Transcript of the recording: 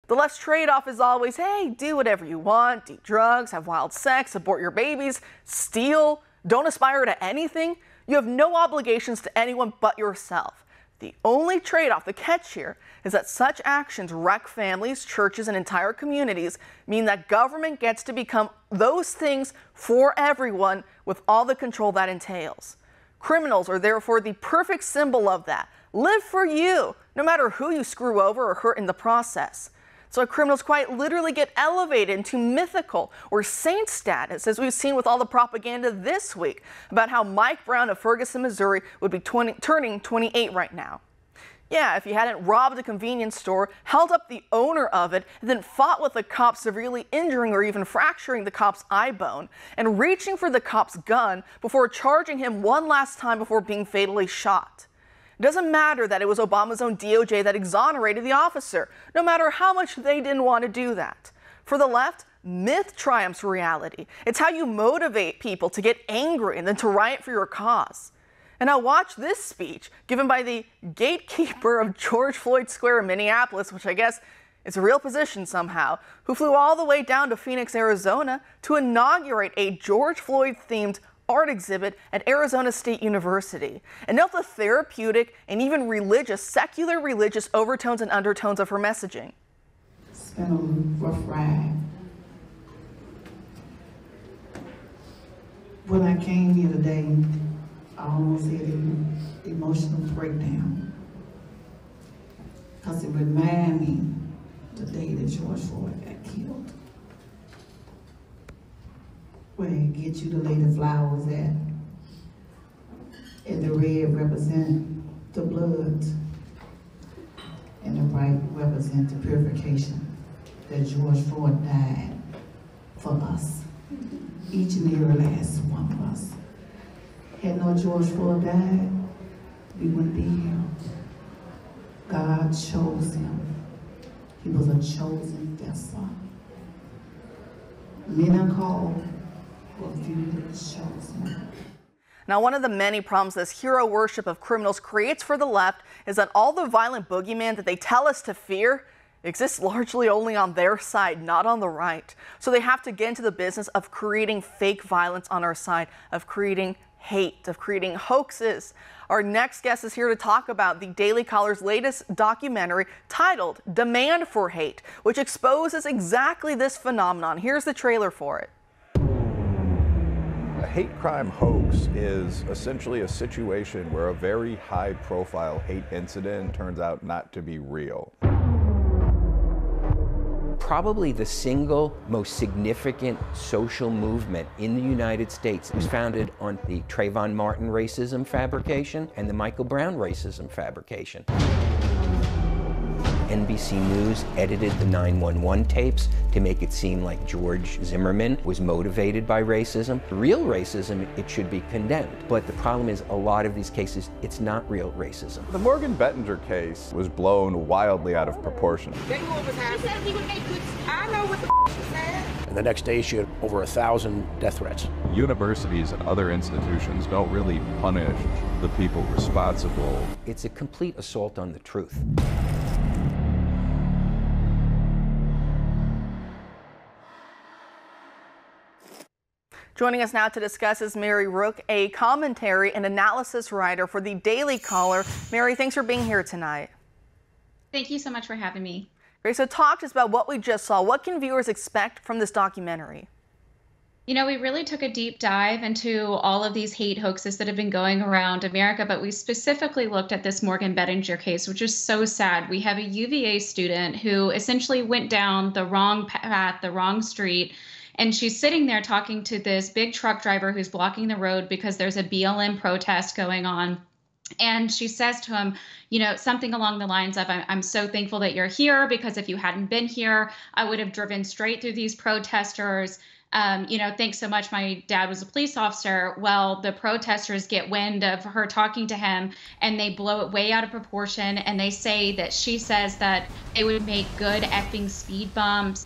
The left's trade-off is always, hey, do whatever you want, do drugs, have wild sex, abort your babies, steal, don't aspire to anything. You have no obligations to anyone but yourself. The only trade-off, the catch here, is that such actions wreck families, churches, and entire communities, mean that government gets to become those things for everyone with all the control that entails. Criminals are therefore the perfect symbol of that. Live for you, no matter who you screw over or hurt in the process. So criminals quite literally get elevated into mythical or saint status, as we've seen with all the propaganda this week about how Mike Brown of Ferguson, Missouri would be turning 28 right now. Yeah, if he hadn't robbed a convenience store, held up the owner of it, and then fought with the cop, severely injuring or even fracturing the cop's eye bone, and reaching for the cop's gun before charging him one last time before being fatally shot. It doesn't matter that it was Obama's own DOJ that exonerated the officer, no matter how much they didn't want to do that. For the left, myth triumphs reality. It's how you motivate people to get angry and then to riot for your cause. And now watch this speech given by the gatekeeper of George Floyd Square in Minneapolis, which I guess is a real position somehow, who flew all the way down to Phoenix, Arizona to inaugurate a George Floyd-themed art exhibit at Arizona State University. And note the therapeutic and even religious, secular religious overtones and undertones of her messaging. It's been a rough ride. When I came here today, I almost had an emotional breakdown because it reminded me the day that George Floyd got killed. Where they get you to lay the flowers at, and the red represent the blood, and the white represent the purification that George Floyd died for us, each and every last one of us. Had no George Floyd died, we wouldn't be here. God chose him. He was a chosen vessel. Men are called, but few chosen. Now, one of the many problems this hero worship of criminals creates for the left is that all the violent boogeyman that they tell us to fear exists largely only on their side, not on the right. So they have to get into the business of creating fake violence on our side, of creating hate, of creating hoaxes. Our next guest is here to talk about the Daily Caller's latest documentary titled Demand for Hate, which exposes exactly this phenomenon. Here's the trailer for it. A hate crime hoax is essentially a situation where a very high-profile hate incident turns out not to be real. Probably the single most significant social movement in the United States was founded on the Trayvon Martin racism fabrication and the Michael Brown racism fabrication. NBC News edited the 911 tapes to make it seem like George Zimmerman was motivated by racism. Real racism, it should be condemned. But the problem is, a lot of these cases, it's not real racism. The Morgan Bettinger case was blown wildly out of proportion. They knew what was happening. He said he would make good. I know what the he said. And the next day she had over 1,000 death threats. Universities and other institutions don't really punish the people responsible. It's a complete assault on the truth. Joining us now to discuss is Mary Rook, a commentary and analysis writer for the Daily Caller. Mary, thanks for being here tonight. Thank you so much for having me. Great. So talk to us about what we just saw. What can viewers expect from this documentary? You know, we really took a deep dive into all of these hate hoaxes that have been going around America, but we specifically looked at this Morgan Bettinger case, which is so sad. We have a UVA student who essentially went down the wrong path, the wrong street, and she's sitting there talking to this big truck driver who's blocking the road because there's a BLM protest going on. And she says to him, you know, something along the lines of, I'm so thankful that you're here, because if you hadn't been here, I would have driven straight through these protesters. You know, thanks so much. My dad was a police officer. Well, the protesters get wind of her talking to him and they blow it way out of proportion. And they say that she says that they would make good effing speed bumps.